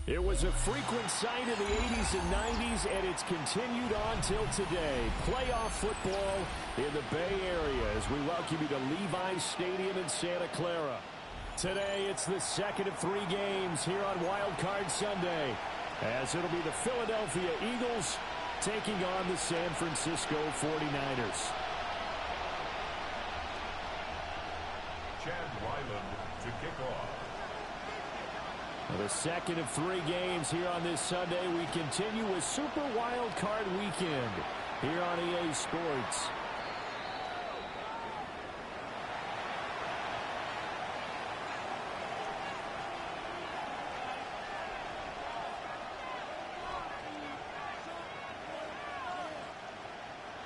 It was a frequent sight in the 80s and 90s, and it's continued on till today. Playoff football in the Bay Area as we welcome you to Levi's Stadium in Santa Clara. Today, it's the second of 3 games here on Wildcard Sunday, as it'll be the Philadelphia Eagles taking on the San Francisco 49ers. Chad Ryland to kick off. The second of 3 games here on this Sunday. We continue with Super Wildcard Weekend here on EA Sports.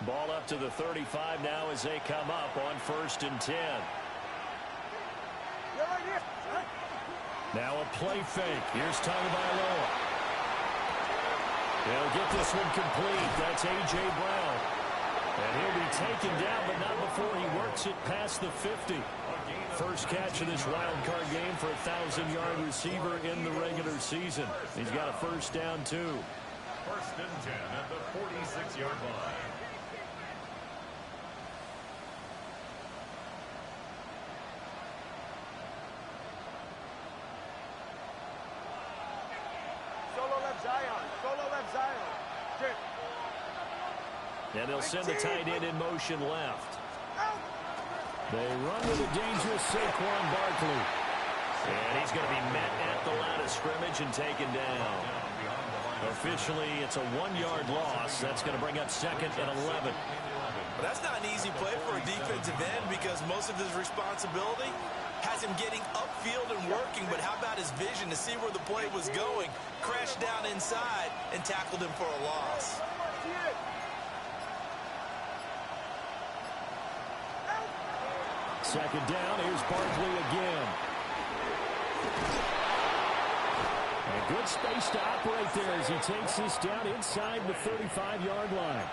Ball up to the 35 now as they come up on 1st and 10. Now a play fake. Here's Tagovailoa. They'll get this one complete. That's A.J. Brown. And he'll be taken down, but not before he works it past the 50. First catch of this wild card game for a 1,000-yard receiver in the regular season. He's got a first down, too. 1st and 10 at the 46-yard line. And they'll send the tight end in motion left. They run with a dangerous Saquon Barkley. And he's going to be met at the line of scrimmage and taken down. Officially, it's a 1-yard loss. That's going to bring up 2nd and 11. But that's not an easy play for a defensive end because most of his responsibility has him getting upfield and working. But how about his vision to see where the play was going, crashed down inside, and tackled him for a loss. Second down, here's Barkley again. And good space to operate there as he takes this down inside the 35-yard line.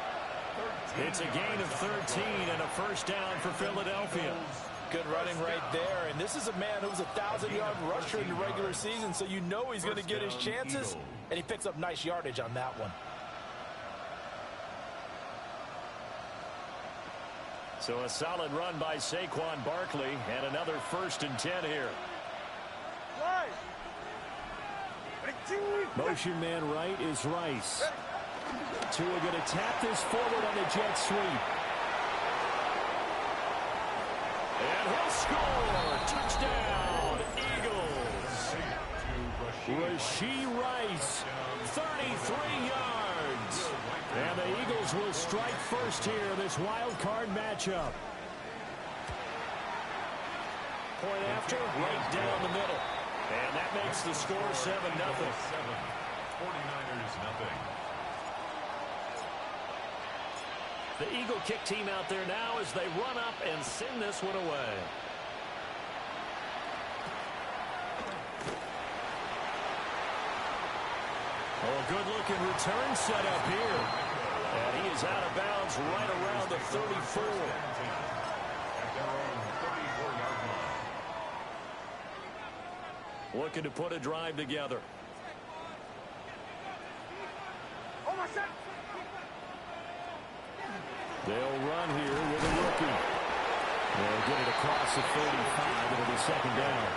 It's a gain of 13 and a first down for Philadelphia. Good running right there. And this is a man who was a 1,000-yard rusher in the regular season, so you know he's going to get his chances, and he picks up nice yardage on that one. So a solid run by Saquon Barkley and another 1st and 10 here. Motion man right is Rice. Tua going to tap this forward on the jet sweep. And he'll score. Touchdown, Eagles. Rashee Rice, 33 yards. And the Eagles will strike first here in this wild card matchup. Point after, right down the middle. And that makes the score 7-0. 49ers nothing. The Eagle kick team out there now as they run up and send this one away. Oh, a good-looking return set up here. And he is out of bounds right around the 34. Looking to put a drive together. They'll run here with a rookie. They'll get it across the 35. It'll be second down.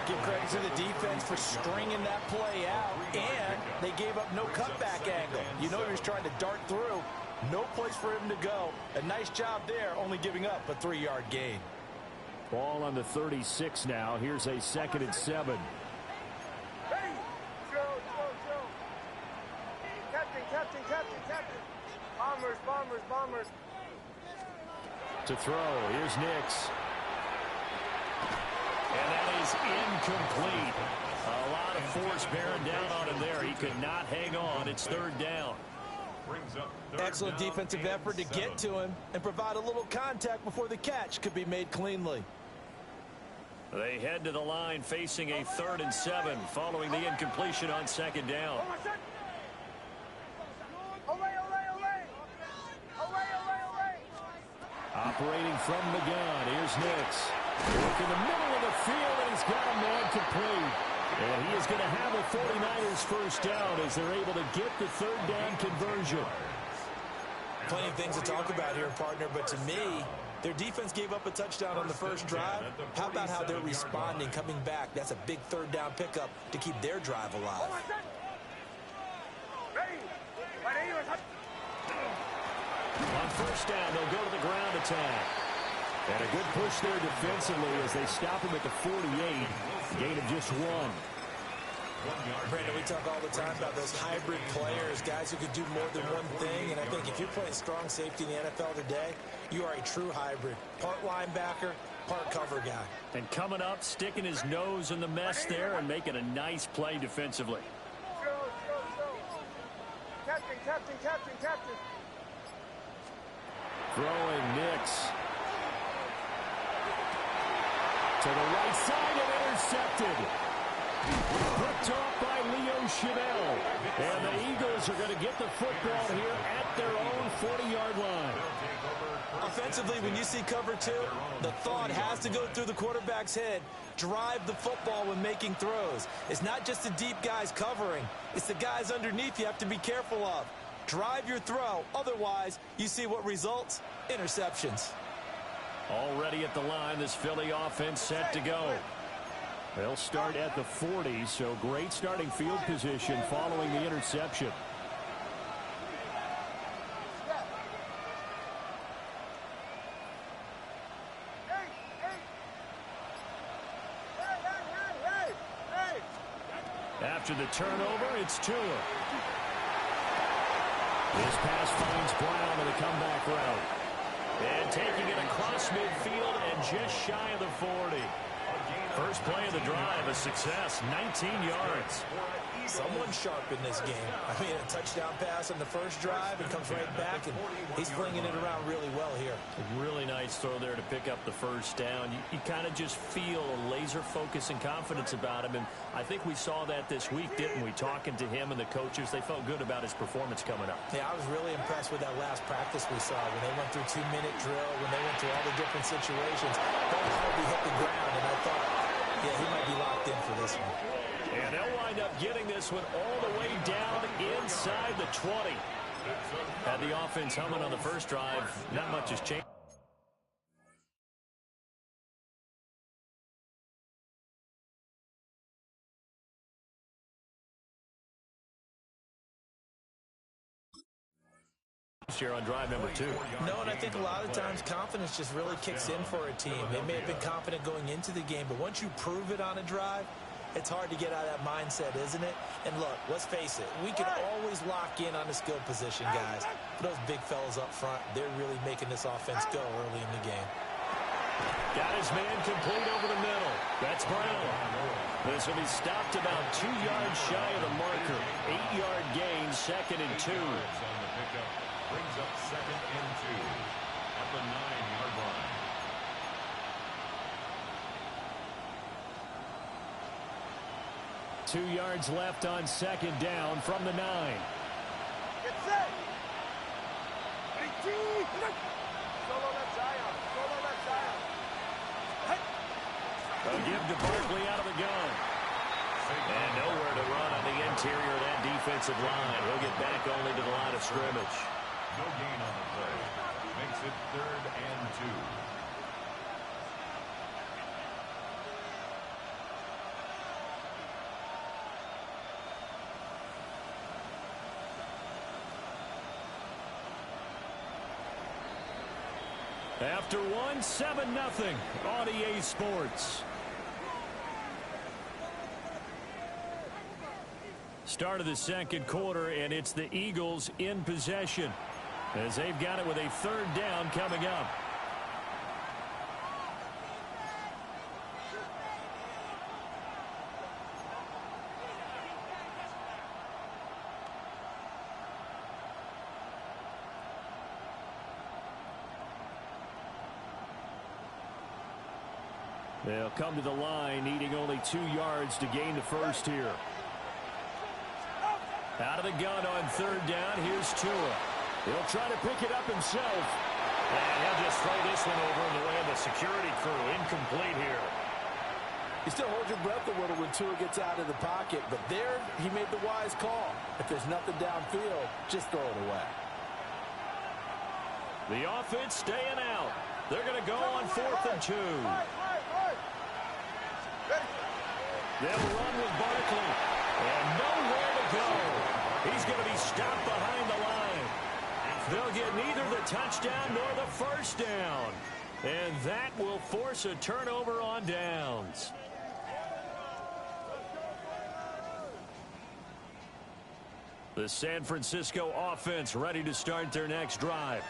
Give credit to the defense for stringing that play out, and they gave up no cutback angle. You know he was trying to dart through. No place for him to go. A nice job there, only giving up a 3-yard gain. Ball on the 36 now. Here's a 2nd and 7. Hey, Joe. Captain. Bombers. To throw. Here's Nix. And that is incomplete. A lot of force bearing down on him there. He could not hang on. It's 3rd down. Excellent defensive effort to get to him and provide a little contact before the catch could be made cleanly. They head to the line facing a 3rd and 7 following the incompletion on 2nd down. Operating from the gun, here's Nix. Look in the middle of the field, and he's got a man complete. And he is going to have a 49ers first down as they're able to get the third down conversion. Plenty of things to talk about here, partner, but to me, their defense gave up a touchdown on the first drive. How about how they're responding, coming back? That's a big third down pickup to keep their drive alive. On first down, they'll go to the ground attack. And a good push there defensively as they stop him at the 48. Gain of just 1. Brandon, we talk all the time about those hybrid players, guys who could do more than one thing. And I think if you're playing strong safety in the NFL today, you are a true hybrid. Part linebacker, part cover guy. And coming up, sticking his nose in the mess there and making a nice play defensively. Captain. Throwing Nix. To the right side and intercepted. Picked off by Leo Chanel. And the Eagles are going to get the football here at their own 40-yard line. Offensively, when you see cover 2, the thought has to go through the quarterback's head. Drive the football when making throws. It's not just the deep guys covering. It's the guys underneath you have to be careful of. Drive your throw. Otherwise, you see what results? Interceptions. Already at the line, this Philly offense set to go. They'll start at the 40, so great starting field position following the interception. After the turnover, it's Tua. This pass finds Brown in the comeback route. And taking it across midfield and just shy of the 40. First play of the drive, a success, 19 yards. Someone sharp in this game. I mean, a touchdown pass on the first drive and comes right back, and he's flinging it around really well here. A really nice throw there to pick up the first down. You kind of just feel a laser focus and confidence about him, and I think we saw that this week, didn't we? Talking to him and the coaches, they felt good about his performance coming up. Yeah, I was really impressed with that last practice we saw when they went through 2-minute drill, when they went through all the different situations. Ball hardly hit the ground, and I thought, yeah, he might be locked in for this one. And they'll wind up getting this one all the way down inside the 20. Had the offense humming on the first drive. Not much has changed. Here on drive number 2. No, and I think a lot of times confidence just really kicks in for a team. They may have been confident going into the game, but once you prove it on a drive, it's hard to get out of that mindset, isn't it? And look, let's face it, we can always lock in on the skill position, guys. But those big fellas up front, they're really making this offense go early in the game. Got his man complete over the middle. That's Brown. This will be stopped about 2 yards shy of the marker. 8-yard gain, 2nd and 2. Brings up 2nd and 2 at the 9-yard line. Two yards left on 2nd down from the 9. Get set. Solo left side. A give to Barkley out of the gun. And nowhere to run on the interior of that defensive line. He'll get back only to the line of scrimmage. No gain on the play. Makes it 3rd and 2. After one, 7-0 on EA Sports. Start of the second quarter, and it's the Eagles in possession as they've got it with a 3rd down coming up. They'll come to the line, needing only 2 yards to gain the first here. Out of the gun on 3rd down. Here's Tua. He'll try to pick it up himself. And he'll just throw this one over in the way of the security crew. Incomplete here. You still hold your breath a little when Tua gets out of the pocket, but there he made the wise call. If there's nothing downfield, just throw it away. The offense staying out. They're going to go on 4th and 2. They'll run with Barkley. And nowhere to go. He's going to be stopped behind the line. They'll get neither the touchdown nor the first down. And that will force a turnover on downs. The San Francisco offense ready to start their next drive.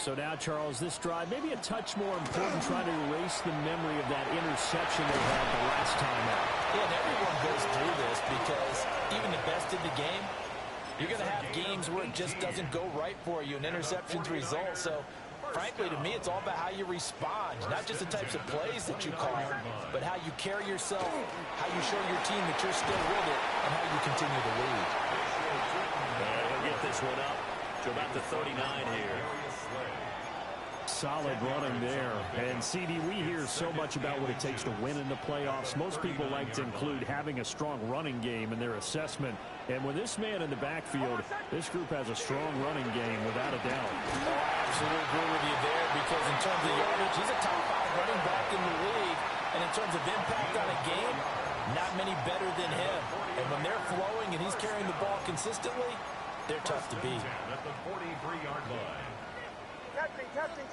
So now, Charles, this drive maybe a touch more important, trying to erase the memory of that interception they had the last time out. Yeah, and everyone goes through this because even the best in the game, you're going to have games where it just doesn't go right for you, and interceptions result. So, frankly, to me, it's all about how you respond, not just the types of plays that you call, but how you carry yourself, how you show your team that you're still with it, and how you continue to lead. He'll get this one up to about the 39 here. Solid running there. And, CD, we hear so much about what it takes to win in the playoffs. Most people like to include having a strong running game in their assessment. And with this man in the backfield, this group has a strong running game without a doubt. Oh, I absolutely agree with you there because in terms of yardage, he's a top 5 running back in the league. And in terms of impact on a game, not many better than him. And when they're flowing and he's carrying the ball consistently, they're tough to beat. At the 43-yard line. Captain.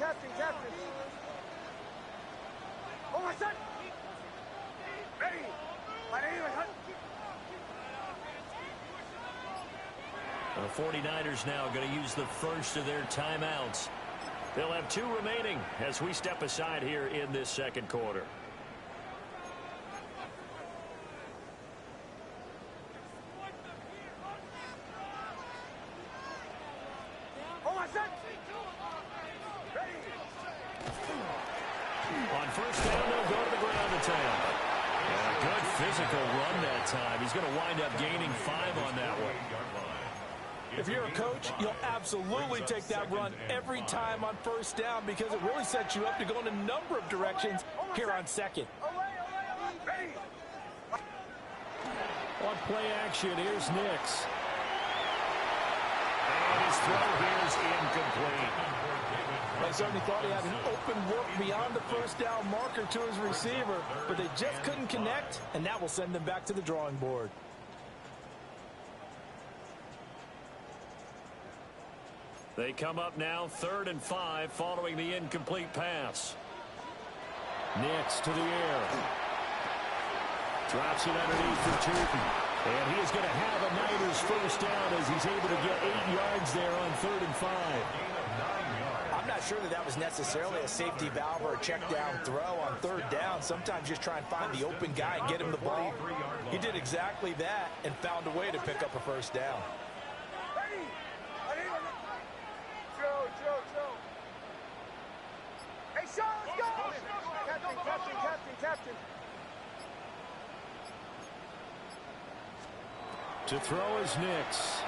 Oh, my son. Ready. The 49ers now going to use the first of their timeouts. They'll have 2 remaining as we step aside here in this second quarter. On first down, they'll go to the ground attack. And a good physical run that time. He's going to wind up gaining 5 on that one. If you're a coach, you'll absolutely take that run every time on first down because it really sets you up to go in a number of directions here on second. On play action, here's Nix. And his throw here is incomplete. I certainly thought he had an open look beyond the first down marker to his receiver, but they just couldn't connect, and that will send them back to the drawing board. They come up now 3rd and 5 following the incomplete pass. Nix to the air. Drops it underneath for Tootin. And he is going to have a Niners first down as he's able to get 8 yards there on 3rd and 5. I'm not sure that was necessarily a safety valve or a check down throw on 3rd down. Sometimes just try and find the open guy and get him the ball. He did exactly that and found a way to pick up a first down. Joe. Hey, Sean, let's go! Captain. To throw is Nix.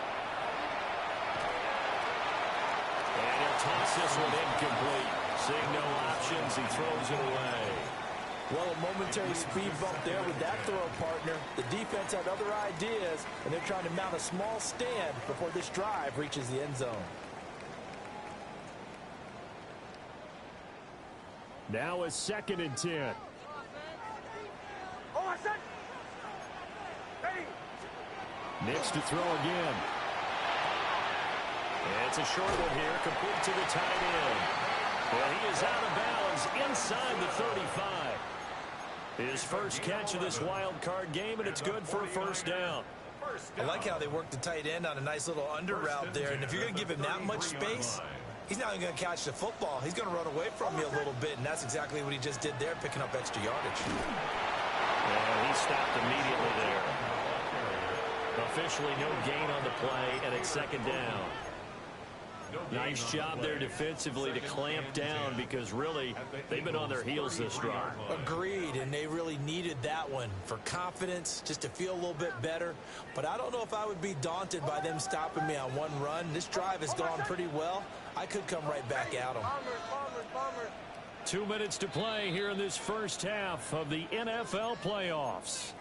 And he'll toss this one incomplete. Seeing no options, he throws it away. Well, a momentary speed bump there with that throw, partner. The defense had other ideas, and they're trying to mount a small stand before this drive reaches the end zone. Now it's 2nd and 10. Oh, my son. Ready. Nix to throw again. And it's a short one here, complete to the tight end. Well, he is out of bounds inside the 35. His first catch of this wild card game, and it's good for a first down. I like how they worked the tight end on a nice little under route there, and if you're going to give him that much space, he's not even going to catch the football. He's going to run away from you a little bit, and that's exactly what he just did there, picking up extra yardage. Well, he stopped immediately there. Officially no gain on the play, and it's 2nd down. Nice job there defensively to clamp down because really they've been on their heels this drive. Agreed, and they really needed that one for confidence, just to feel a little bit better. But I don't know if I would be daunted by them stopping me on one run. This drive has gone pretty well. I could come right back at them. Bombers. 2 minutes to play here in this first half of the NFL playoffs.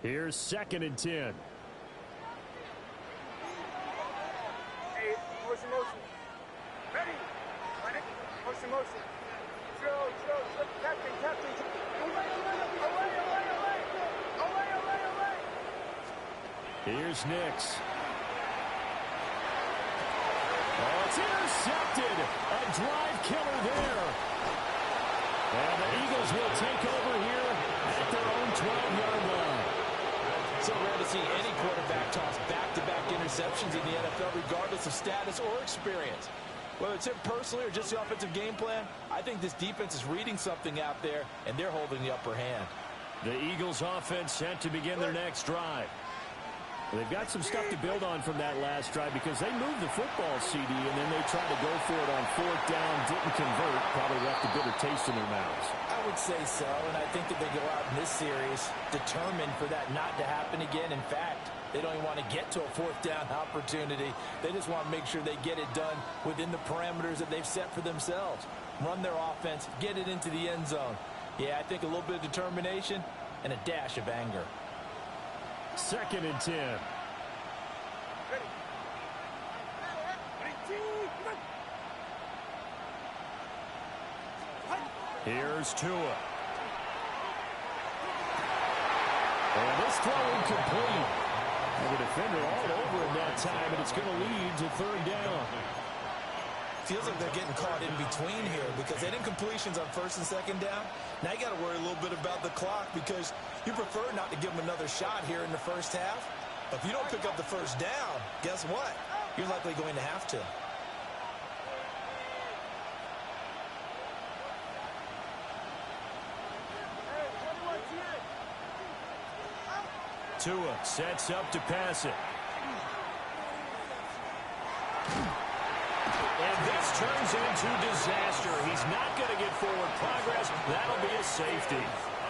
Here's 2nd and 10. Hey, motion. Ready. Motion. Drill. Captain. Away. Here's Nix. Oh, it's intercepted. A drive killer there. And the Eagles will take over here at their own 12-yard line. So rare to see any quarterback toss back-to-back interceptions in the NFL, regardless of status or experience. Whether it's him personally or just the offensive game plan, I think this defense is reading something out there, and they're holding the upper hand. The Eagles offense set to begin their next drive. They've got some stuff to build on from that last drive because they moved the football, CD, and then they tried to go for it on 4th down, didn't convert, probably left a bitter taste in their mouths. I would say so, and I think that they go out in this series determined for that not to happen again. In fact, they don't even want to get to a 4th down opportunity. They just want to make sure they get it done within the parameters that they've set for themselves. Run their offense, get it into the end zone. Yeah, I think a little bit of determination and a dash of anger. 2nd and 10. Here's Tua. And this throw incomplete. And the defender all over him that time, and it's going to lead to 3rd down. Feels like they're getting caught in between here because they didn't completions on 1st and 2nd down. Now you got to worry a little bit about the clock because you prefer not to give them another shot here in the first half. But if you don't pick up the 1st down, guess what? You're likely going to have to. Tua sets up to pass it. And this turns into disaster. He's not going to get forward progress. That'll be a safety.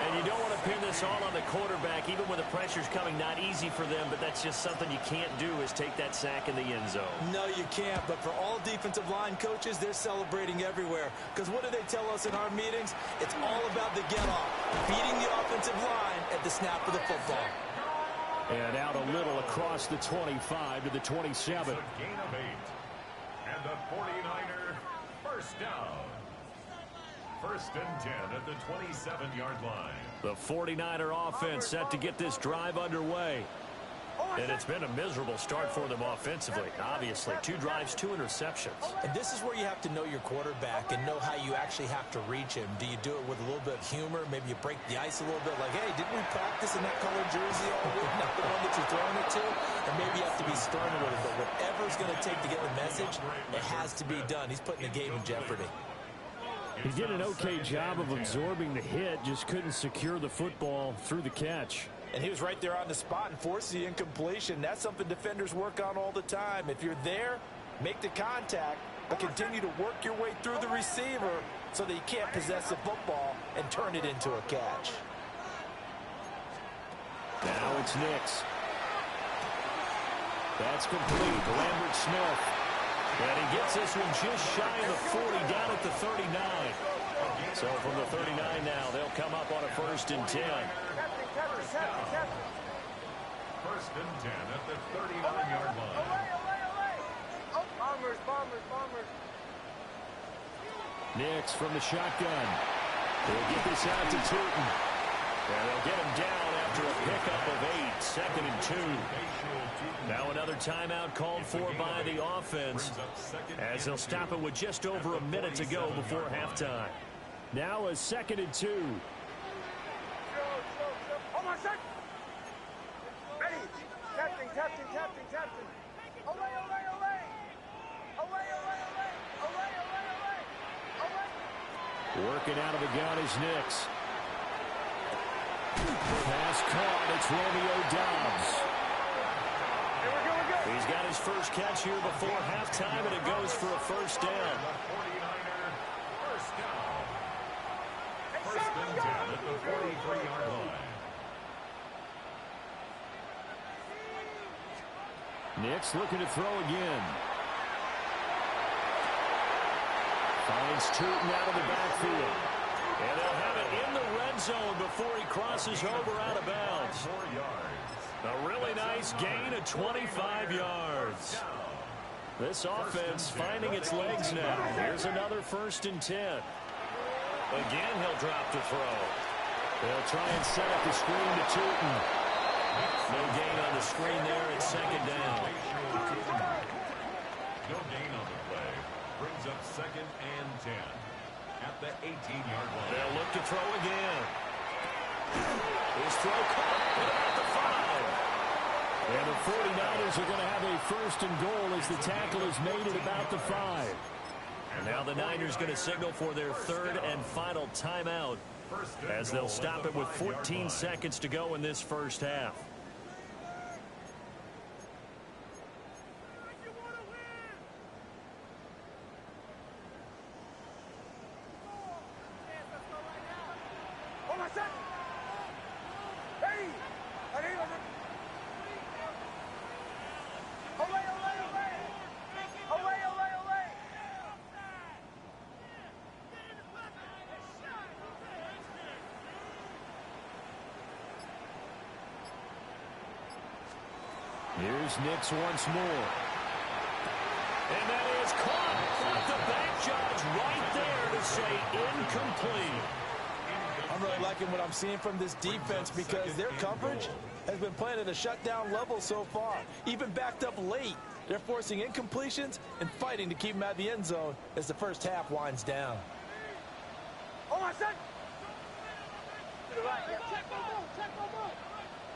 And you don't want to pin this all on the quarterback, even when the pressure's coming. Not easy for them, but that's just something you can't do is take that sack in the end zone. No, you can't. But for all defensive line coaches, they're celebrating everywhere. Because what do they tell us in our meetings? It's all about the get-off, beating the offensive line at the snap of the football. And out a little across the 25 to the 27. It's a gain of 8. And the 49er first down. 1st and 10 at the 27-yard line. The 49er offense set to get this drive underway. And it's been a miserable start for them offensively, obviously. 2 drives, 2 interceptions. And this is where you have to know your quarterback and know how you actually have to reach him. Do you do it with a little bit of humor? Maybe you break the ice a little bit like, hey, didn't we practice in that colored jersey all week? Not the one that you're throwing it to? And maybe you have to be stern with it. But whatever it's going to take to get the message, it has to be done. He's putting the game in jeopardy. He did an okay job of absorbing the hit, just couldn't secure the football through the catch. And he was right there on the spot and forced the incompletion. That's something defenders work on all the time. If you're there, make the contact, but continue to work your way through the receiver so that you can't possess the football and turn it into a catch. Now it's Nix. That's complete. Lambert Smith. And he gets this one just shy of the 40, down at the 39. So from the 39 now, they'll come up on a 1st and 10. 1st and 10 at the 39-yard line. Bombers. Nix from the shotgun. They'll get this out to Tootin. And they'll get him down after a pickup of 8. 2nd and 2. Now another timeout called for by the offense as they'll stop it with just over a minute to go before halftime. Now a 2nd and 2. Hold on, set. Ready. Captain. Away. Working out of the gun is Nix. Pass caught. It's Romeo Doubs. He's got his first catch here before halftime, and it goes for a 1st down. 49er first down. 1st and 10 at the 43-yard line. Nick's looking to throw again. Finds Tootin out of the backfield. And they'll have it in the red zone before he crosses over out of bounds. A really nice gain of 25 yards. This offense finding its legs now. Here's another 1st and 10. Again, he'll drop to throw. They'll try and set up the screen to Tootin. No gain on the screen there. It's 2nd down. No gain on the play. Brings up 2nd and 10 at the 18-yard line. They'll look to throw again. His throw caught at the 5. And the 49ers are going to have a 1st and goal as the tackle is made at about the 5. And now the Niners going to signal for their 3rd and final timeout as they'll stop it with 14 seconds to go in this 1st half. Here's Nix once more. And that is caught. But the back judge right there to say incomplete. I'm really liking what I'm seeing from this defense because their coverage has been playing at a shutdown level so far. Even backed up late, they're forcing incompletions and fighting to keep them out of the end zone as the 1st half winds down. Oh, my son! To the right, yeah. Check my move, check my move.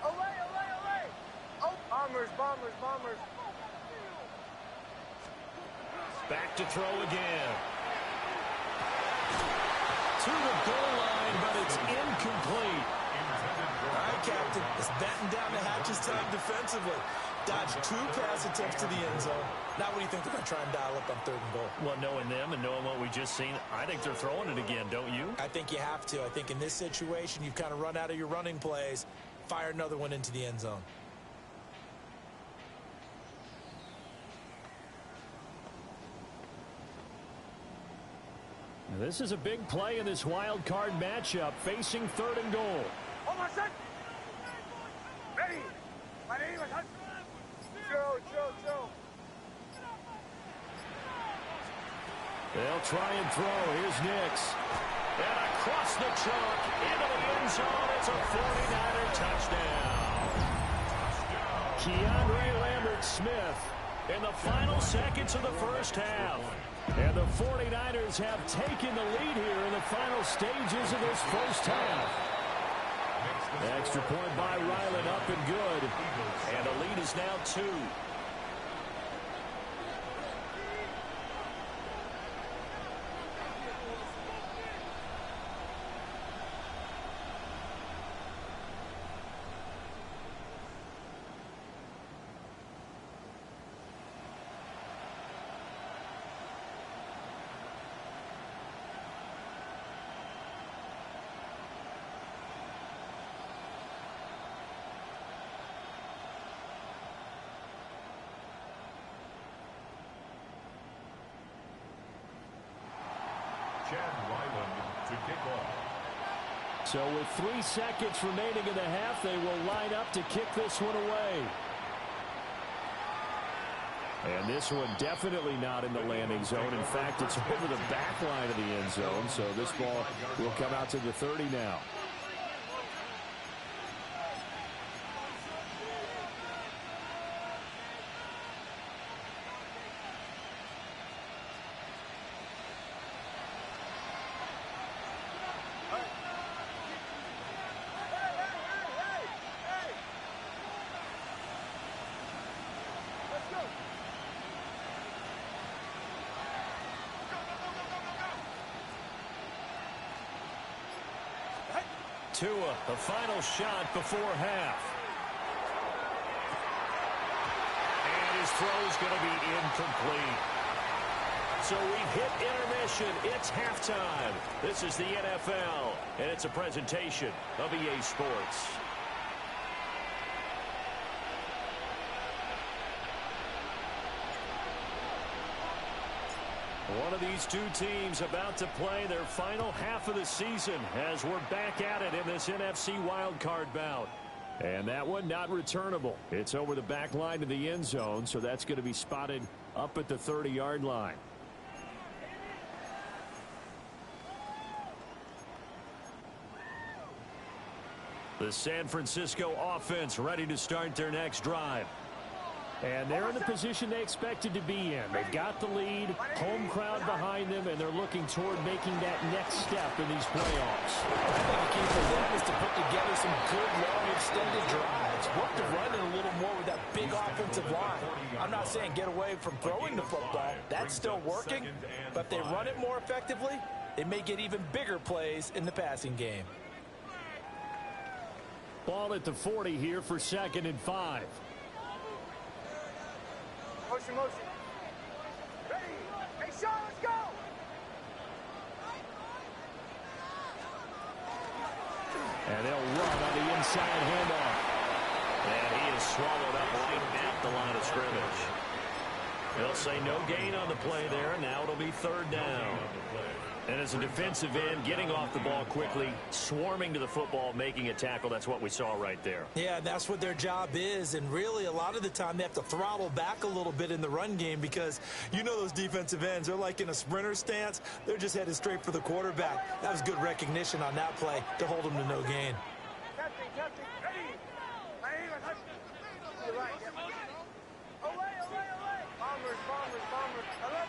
Away, away, away. Oh, bombers, bombers, bombers. Back to throw again. To the goal line, but it's incomplete. All right, Captain. It's batten down the hatches time defensively. Dodged 2 pass attempts to the end zone. Now what do you think they're going to try and dial up on 3rd and goal? Well, knowing them and knowing what we just seen, I think they're throwing it again, don't you? I think you have to. I think in this situation, you've kind of run out of your running plays. Fire another one into the end zone. This is a big play in this wild card matchup, facing 3rd and goal. Oh, my son! Ready! My name is Hudson. Joe. They'll try and throw. Here's Nix. And across the chalk, into the end zone. It's a 49er touchdown. Keandre Lambert-Smith in the final seconds of the 1st half. And the 49ers have taken the lead here in the final stages of this 1st half. Extra point by Ryland, up and good. And the lead is now 2. To kick off. So with 3 seconds remaining in the half, they will line up to kick this one away. And this one definitely not in the landing zone. In fact, it's over the back line of the end zone. So this ball will come out to the 30 now. Tua, the final shot before half. And his throw's going to be incomplete. So we've hit intermission. It's halftime. This is the NFL, and it's a presentation of EA Sports. One of these two teams about to play their final half of the season as we're back at it in this NFC wildcard bout. And that one not returnable. It's over the back line of the end zone, so that's going to be spotted up at the 30-yard line. The San Francisco offense ready to start their next drive. And they're in the position they expected to be in. They've got the lead, home crowd behind them, and they're looking toward making that next step in these playoffs. I think the key for them is to put together some good, long, extended drives. Work to run it a little more with that big offensive line. I'm not saying get away from throwing the football. That's still working. But if they run it more effectively, they may get even bigger plays in the passing game. Ball at the 40 here for 2nd and 5. Motion, motion. Ready. Hey, Sean, let's go. And they'll run on the inside handoff. And he is swallowed up right at the line of scrimmage. They'll say no gain on the play there. Now it'll be 3rd down. And as a defensive end, getting off the ball quickly, swarming to the football, making a tackle, that's what we saw right there. Yeah, that's what their job is. And really, a lot of the time, they have to throttle back a little bit in the run game because you know those defensive ends, they're like in a sprinter stance. They're just headed straight for the quarterback. That was good recognition on that play to hold them to no gain. Captain, captain. Ready. To the right, yeah. Away, away, away. Bombers, bombers, bombers. 11.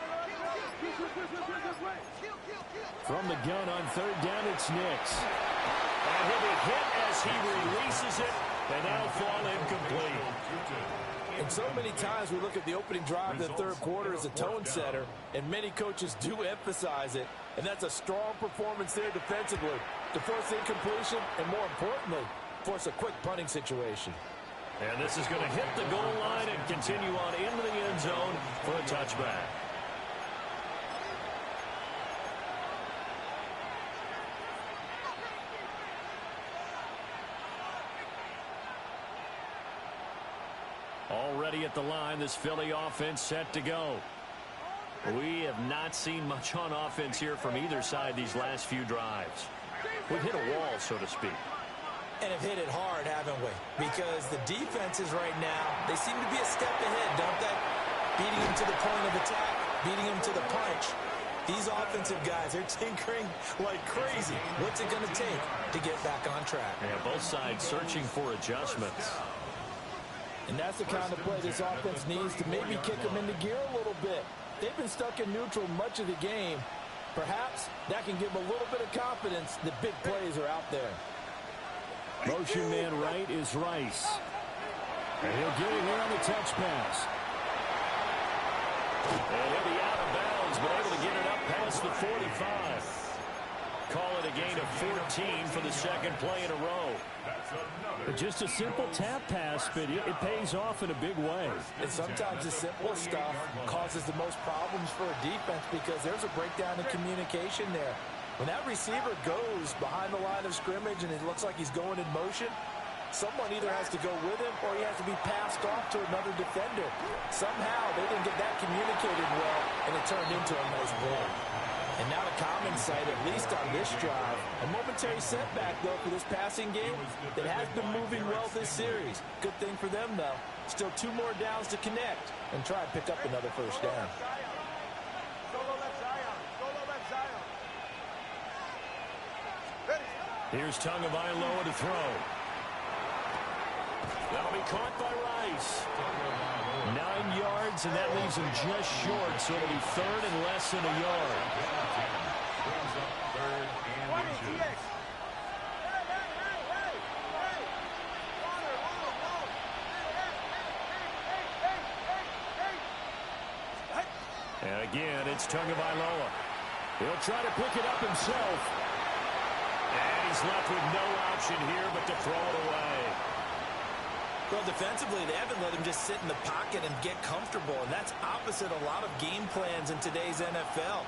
From the gun on 3rd down, it's Nix. And he'll be hit as he releases it, and that'll fall incomplete. And so many times we look at the opening drive of the 3rd quarter as a tone setter, and many coaches do emphasize it, and that's a strong performance there defensively to force incompletion and, more importantly, force a quick punting situation. And this is going to hit the goal line and continue on into the end zone for a touchback. Already at the line, this Philly offense set to go. We have not seen much on offense here from either side these last few drives. We've hit a wall, so to speak. And have hit it hard, haven't we? Because the defenses right now, they seem to be a step ahead, don't they? Beating them to the point of attack, beating them to the punch. These offensive guys are tinkering like crazy. What's it going to take to get back on track? Yeah, both sides searching for adjustments. And that's the kind of play this offense needs to maybe kick them into gear a little bit. They've been stuck in neutral much of the game. Perhaps that can give them a little bit of confidence that big plays are out there. Motion man right is Rice. And he'll get it here on the touch pass. And he'll be out of bounds, but able to get it up past the 45. Call it a gain of 14 for the 2nd play in a row. Just a simple tap pass, but it pays off in a big way. And sometimes the simple stuff causes the most problems for a defense because there's a breakdown in communication there. When that receiver goes behind the line of scrimmage and it looks like he's going in motion, someone either has to go with him or he has to be passed off to another defender. Somehow they didn't get that communicated well, and it turned into a nice play. And now a common sight, at least on this drive. A momentary setback, though, for this passing game that has been moving well this series. Good thing for them, though. Still 2 more downs to connect and try and pick up another 1st down. Here's Tagovailoa to throw. That'll be caught by Rice. 9 yards, and that leaves him just short, so it'll be 3rd and less than a yard. And again, it's Tagovailoa. He'll try to pick it up himself. And he's left with no option here but to throw it away. Well, defensively, they haven't let him just sit in the pocket and get comfortable, and that's opposite a lot of game plans in today's NFL.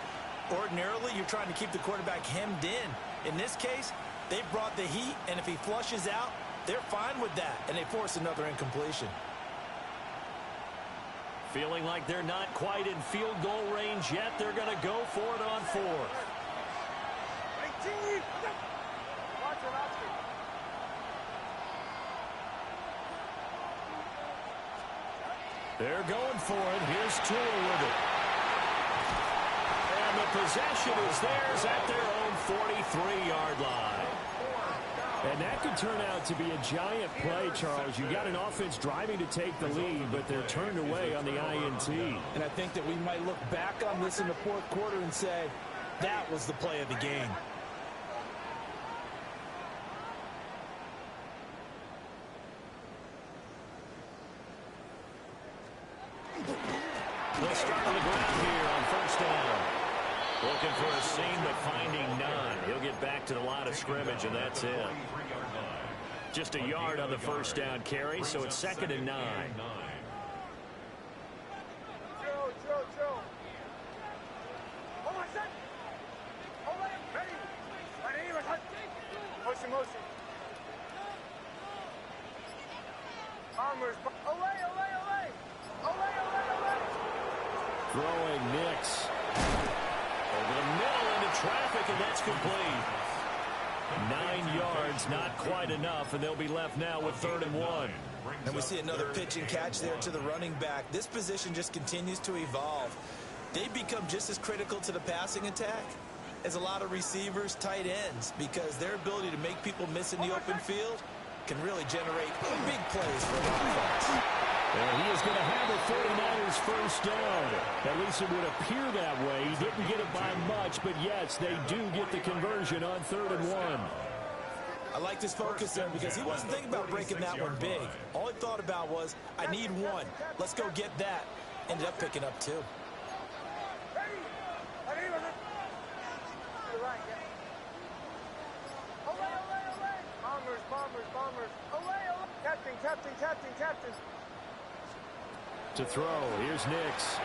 Ordinarily, you're trying to keep the quarterback hemmed in. In this case, they brought the heat, and if he flushes out, they're fine with that, and they force another incompletion. Feeling like they're not quite in field goal range yet. They're going to go for it on fourth. They're going for it. Here's Tua with it. And the possession is theirs at their own 43-yard line. And that could turn out to be a giant play, Charles. You got an offense driving to take the lead, but they're turned away on the INT. And I think that we might look back on this in the fourth quarter and say, that was the play of the game. They'll start on the ground here on first down. Looking for a seam, but finding none. He'll get back to the line of scrimmage, and that's it. Just a yard on the first down carry, so it's 2nd and 9. Throwing Nix. Over the middle into traffic, and that's complete. 9 yards, not quite enough, and they'll be left now with 3rd and 1. And we see another pitch and catch there to the running back. This position just continues to evolve. They become just as critical to the passing attack as a lot of receivers, tight ends, because their ability to make people miss in the open field can really generate big plays for an offense. And he is going to have the 49ers first down. At least it would appear that way. He didn't get it by much, but yes, they do get the conversion on 3rd and 1. I like this focus there because he wasn't thinking about breaking that one big. All he thought about was, I need one. Let's go get that. Ended up picking up 2. Captain. To throw, here's Nix.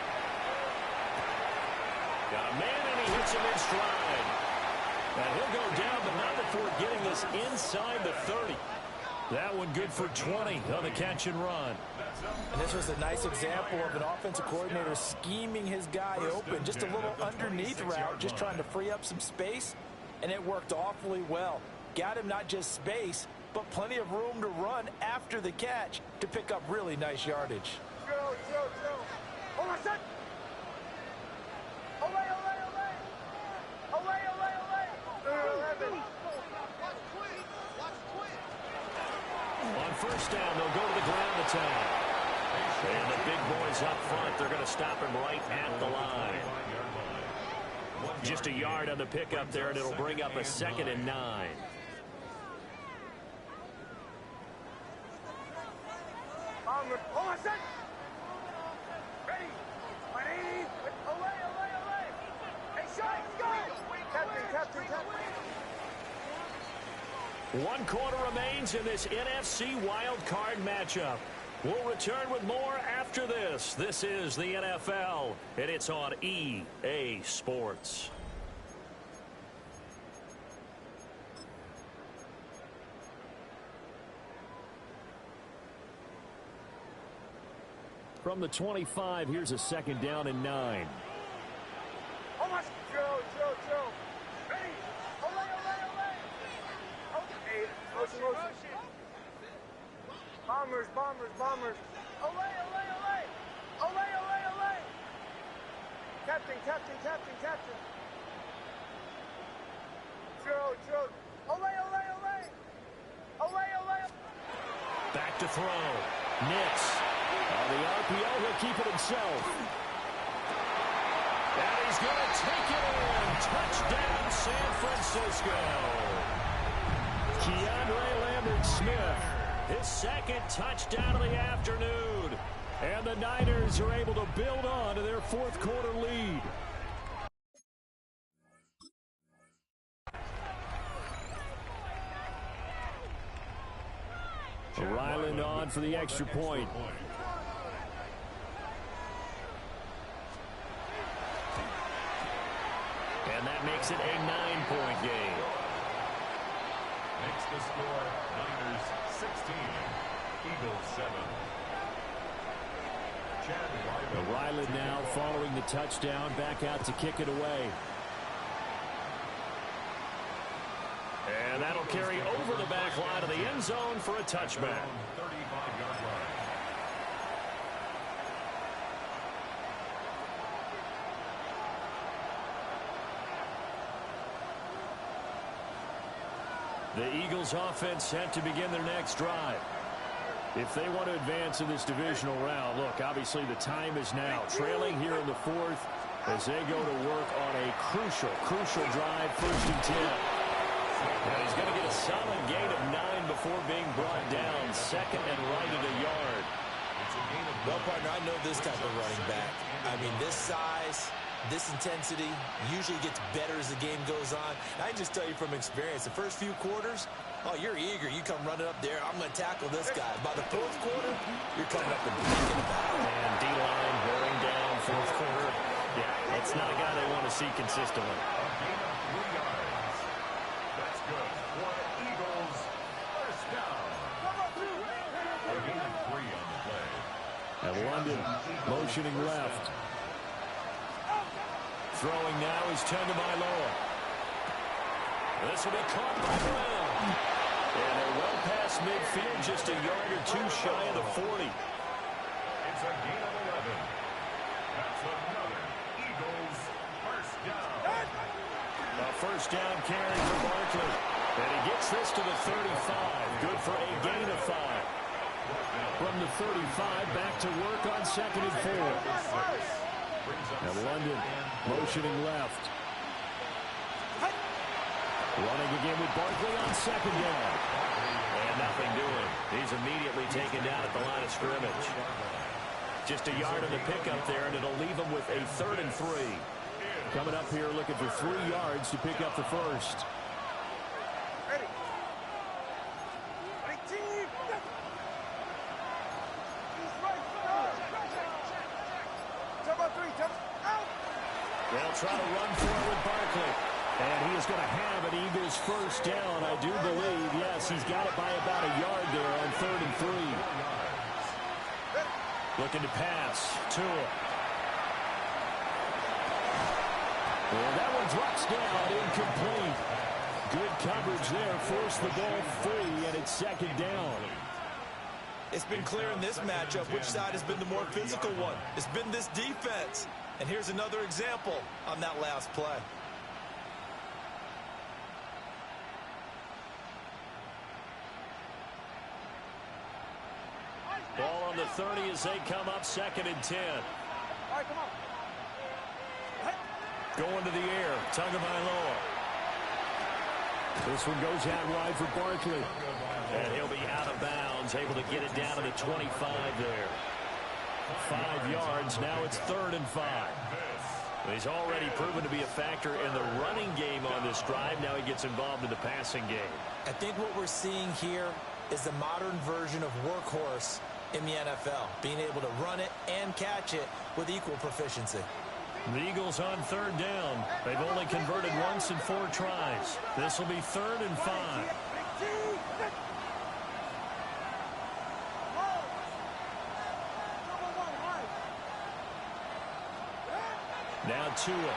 Got a man, and he hits him in stride. And he'll go down, but not before getting this inside the 30. That one good for 20 on the catch and run. And this was a nice example of an offensive coordinator scheming his guy open. Just a little underneath route, just trying to free up some space, and it worked awfully well. Got him not just space, but plenty of room to run after the catch to pick up really nice yardage. On first down, they'll go to the ground attack. And the big boys up front, they're going to stop him right at the line. Just a yard on the pickup there, and it'll bring up a 2nd and 9. One quarter remains in this NFC Wildcard matchup. We'll return with more after this. This is the NFL, and it's on EA Sports. From the 25, here's a 2nd down and 9. Bombers. Olay. Captain. Joe. Olay. Back to throw. Nix. On the RPO, he'll keep it himself. And he's going to take it in. Touchdown, San Francisco. Keandre Lambert-Smith, his 2nd touchdown of the afternoon. And the Niners are able to build on to their 4th quarter lead. Ryland on for the extra point. And that makes it a 9-point game. Makes the score Niners 16, Eagles 7. Ryland now following the touchdown, back out to kick it away. And that'll carry over the back line of the end zone for a touchback. 35-yard line. The Eagles offense set to begin their next drive. If they want to advance in this divisional round, look, obviously the time is now. Trailing here in the fourth as they go to work on a crucial drive, 1st and 10. And he's going to get a solid gain of 9 before being brought down. 2nd and right at a yard. Well, partner, I know this type of running back. I mean, this size, this intensity usually gets better as the game goes on. I can just tell you from experience, the first few quarters, oh, you're eager. You come running up there. I'm going to tackle this guy. By the 4th quarter, you're coming up and thinking about it. And D-line wearing down 4th quarter. Yeah, it's not a guy they want to see consistently. A gain of 3 yards. That's good for the Eagles. First down. A gain of 3 on the play. And London motioning left. Throwing now is Tagovailoa. This will be caught by Brown. And they're well past midfield, just a yard or 2 shy of the 40. It's a gain of 11. That's another Eagles first down. A first down carry for Barkley. And he gets this to the 35. Good for a gain of 5. From the 35, back to work on 2nd and 4. And London motioning left. Running again with Barkley on 2nd down. And nothing doing. He's immediately taken down at the line of scrimmage. Just a yard on the pickup there, and it'll leave him with a 3rd and 3. Coming up here looking for 3 yards to pick up the first. Ready. 19. They'll try to run for it with Barkley. And he is going to have an Eagles first down, I do believe. Yes, he's got it by about a yard there on 3rd and 3. Looking to pass. Tua. And that one drops down, incomplete. Good coverage there, forced the ball free, and it's 2nd down. It's been clear in this matchup which side has been the more physical one. It's been this defense. And here's another example on that last play. Ball on the 30 as they come up 2nd and 10. All right, come on. Going to the air, Tagovailoa. This one goes out wide for Barkley. And he'll be out of bounds, able to get it down to the 25 there. 5 yards, now it's 3rd and 5. He's already proven to be a factor in the running game on this drive. Now he gets involved in the passing game. I think what we're seeing here is the modern version of workhorse in the NFL, being able to run it and catch it with equal proficiency. The Eagles on 3rd down. They've only converted once in 4 tries. This will be 3rd and 5. Now Tua.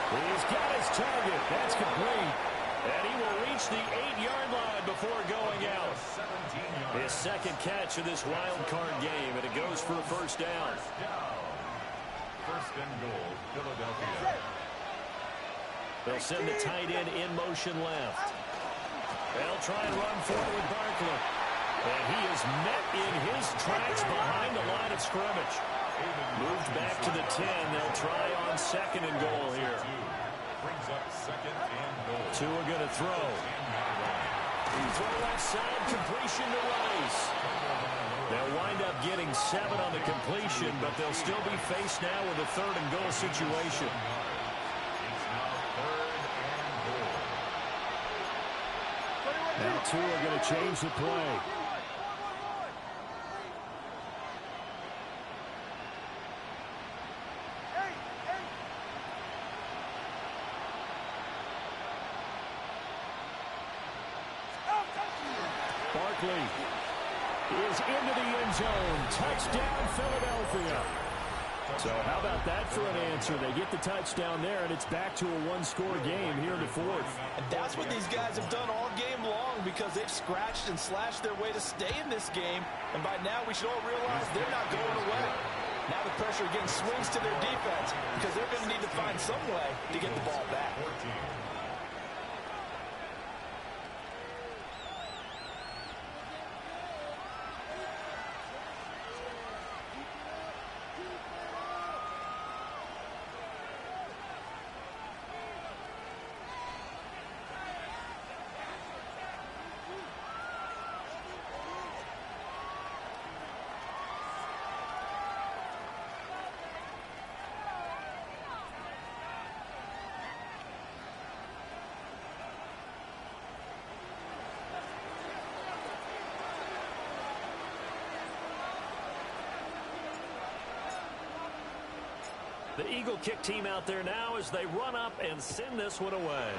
He's got his target. That's complete. And he will reach the 8-yard line before going out. His 2nd catch of this wild card game, and it goes for a first down. First and goal, Philadelphia. They'll send the tight end in motion left. They'll try and run forward with Barkley. And he is met in his tracks behind the line of scrimmage. Moved back to the 10. They'll try on 2nd and goal here. Brings up 2nd and goal. Tua going to throw. Throw left side, completion to Rice. They'll wind up getting 7 on the completion, but they'll still be faced now with a 3rd and goal situation. It's now 3rd and goal. Now Tua going to change the play. Barkley is into the end zone. Touchdown, Philadelphia. So how about that for an answer? They get the touchdown there, and it's back to a one-score game here in the fourth. And that's what these guys have done all game long because they've scratched and slashed their way to stay in this game. And by now, we should all realize they're not going away. Now the pressure again swings to their defense because they're going to need to find some way to get the ball back. The Eagle kick team out there now as they run up and send this one away.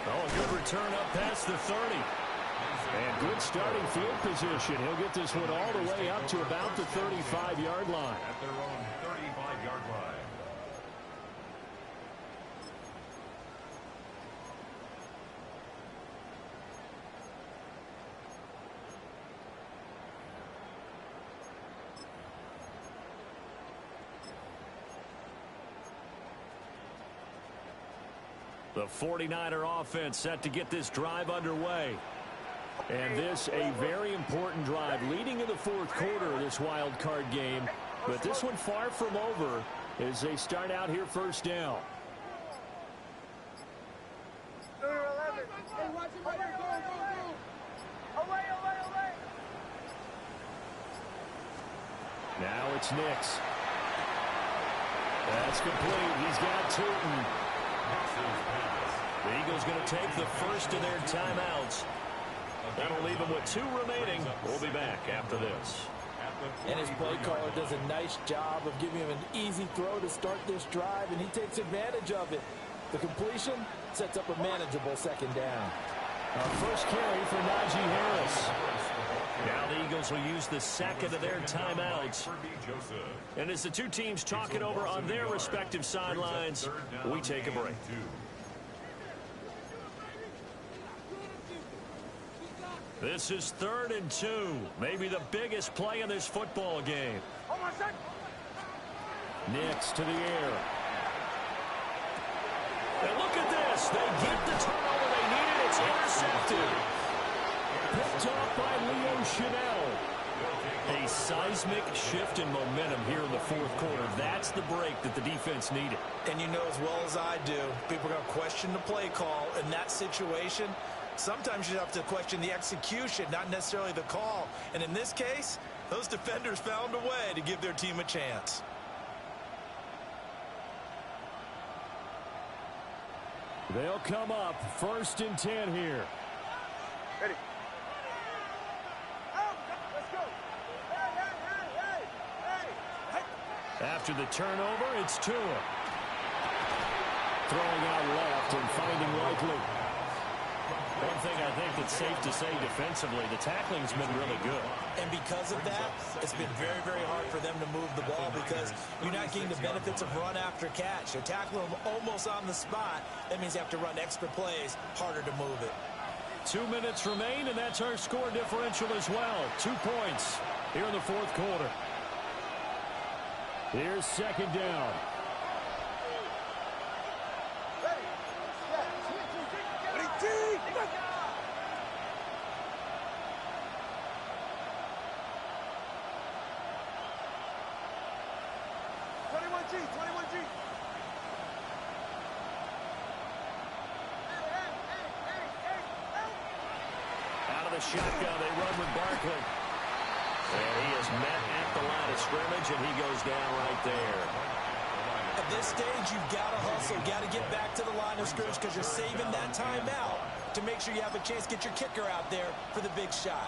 Oh, a good return up past the 30. And good starting field position. He'll get this one all the way up to about the 35-yard line. At their own 35-yard line. The 49er offense set to get this drive underway. And this a very important drive leading in the fourth quarter of this wild card game. But this one far from over as they start out here first down. Now it's Nix. That's complete. He's got Tootin. The Eagles going to take the first of their timeouts. That'll leave them with 2 remaining. We'll be back after this. And his play caller does a nice job of giving him an easy throw to start this drive, and he takes advantage of it. The completion sets up a manageable second down. First carry for Najee Harris. Now the Eagles will use the second of their timeouts. And as the two teams talk it over on their respective sidelines, we take a break. This is 3rd and 2. Maybe the biggest play in this football game. Nix to the air. And look at this. They get the turnover they needed. It's intercepted. Picked off by Leo Chanel. A seismic shift in momentum here in the fourth quarter. That's the break that the defense needed. And you know as well as I do, people are going to question the play call in that situation. Sometimes you have to question the execution, not necessarily the call. And in this case, those defenders found a way to give their team a chance. They'll come up 1st and 10 here. Ready. Let's go. Hey. After the turnover, it's Tua. Throwing out left and finding Likely. One thing I think that's safe to say defensively, the tackling's been really good. And because of that, it's been very, very hard for them to move the ball because you're not getting the benefits of run after catch. You're tackling them almost on the spot. That means you have to run extra plays, harder to move it. 2 minutes remain, and that's our score differential as well. 2 points here in the fourth quarter. Here's 2nd down. Shotgun, they run with Barkley. And he is met at the line of scrimmage, and he goes down right there. At this stage, you've got to hustle, got to get back to the line of scrimmage because you're saving that timeout to make sure you have a chance to get your kicker out there for the big shot.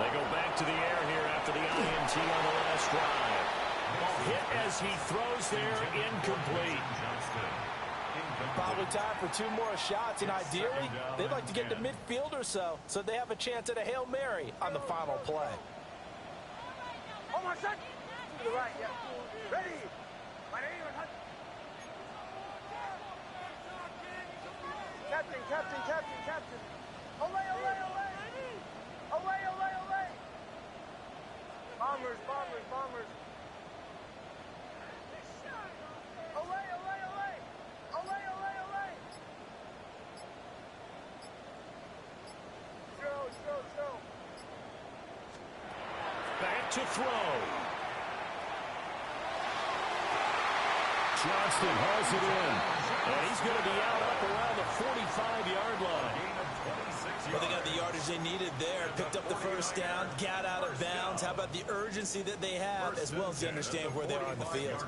They go back to the air here after the INT on the last drive. Hit as he throws there, incomplete. Probably time for 2 more shots, and ideally, they'd like to get to midfield or so they have a chance at a Hail Mary on the final play. Oh, my son! To the right, yeah. Ready! My name is... Captain, captain, captain, captain. Olay, olay, olay! Olay, olay, olay! Bombers, bombers, bombers. Olay, olay, olay! Olay, olay, olay! Throw. Back to throw. Johnston hauls it in. And he's going to be out up around the 45-yard line. Well, they got the yardage they needed there. Picked up the first down, got out of bounds. How about the urgency that they have, as well as they understand where they are in the field?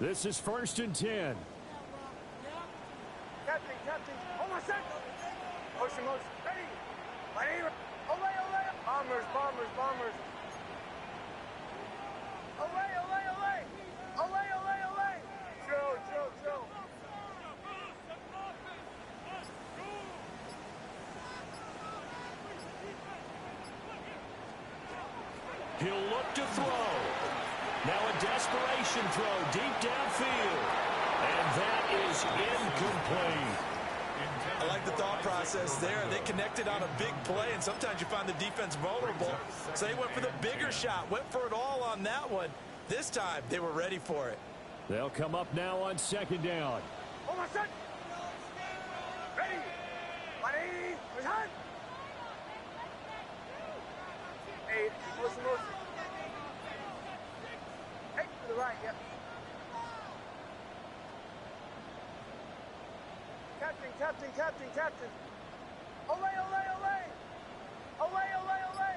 This is 1st and 10. Captain. Oh, my son! Motion. Ready! My name is... Olay, olay! Bombers, bombers, bombers. Olay, olay, olay! Olay, olay, olay! Throw. He'll look to throw. Now a desperation throw deep downfield. And that is incomplete. I like the thought process there. They connected on a big play, and sometimes you find the defense vulnerable. So they went for the bigger shot, went for it all on that one. This time, they were ready for it. They'll come up now on 2nd down. Oh, my son! Ready! My name is Hunt! Hey, motion. Hey, to the right, yep. Captain. Olay, olay, olay! Olay, olay, olay!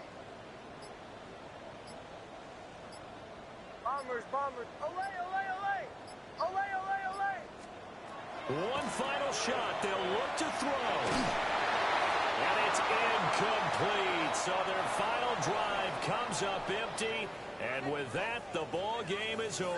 Bombers. Olay, olay, olay! Olay, olay, olay! One final shot. They'll look to throw. And it's incomplete. So their final drive comes up empty. And with that, the ball game is over.